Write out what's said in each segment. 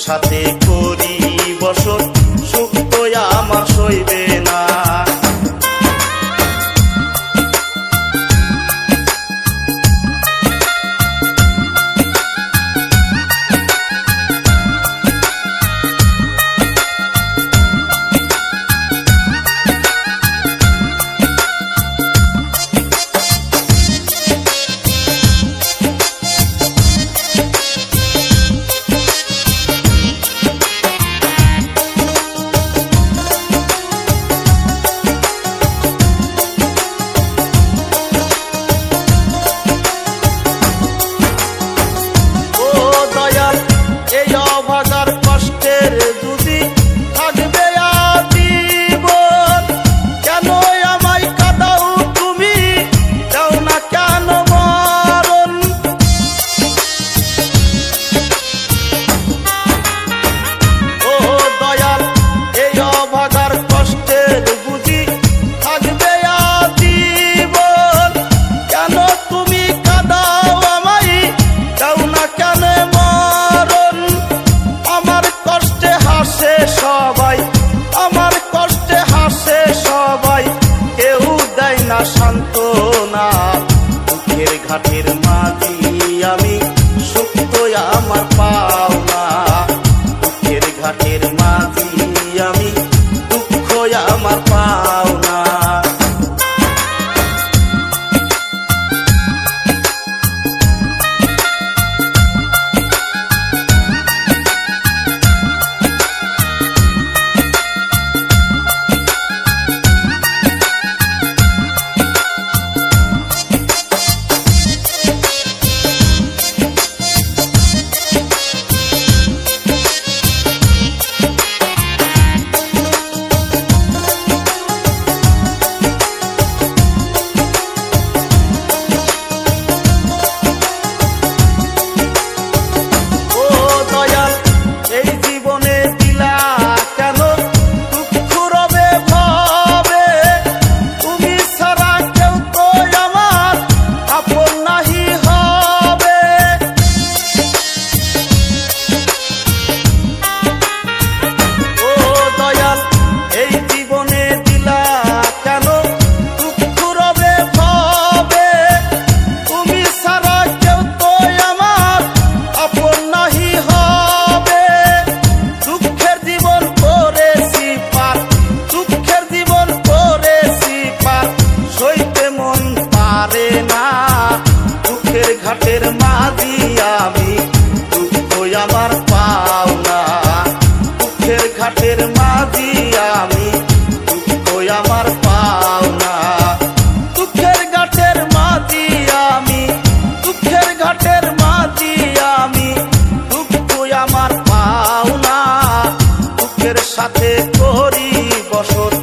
সাথে করি বসত, সুখ তো আমার সইবে না। সান্ত্বনা দুঃখের ঘাটের মাঝি আমি, সুখ তো আমার পাওনা। দুঃখের ঘাটের মাঝি আমি, দুঃখ আমার পাওনা। ঘাটের মাঝি আমি, দুঃখ আমার পাওনা। দুঃখের ঘাটের মাঝি আমি, দুঃখ আমার পাওনা। দুঃখের ঘাটের মাঝি আমি, দুঃখের ঘাটের মাঝি আমি, দুঃখ আমার পাওনা। দুঃখের সাথে করি বসত,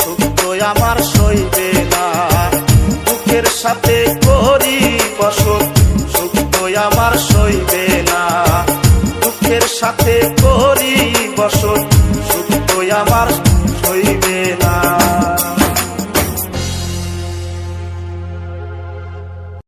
সুখ তো আমার সইবে না। দুঃখের সাথে করি বসত, সুখ তো আমার সইবে না। দুঃখের সাথে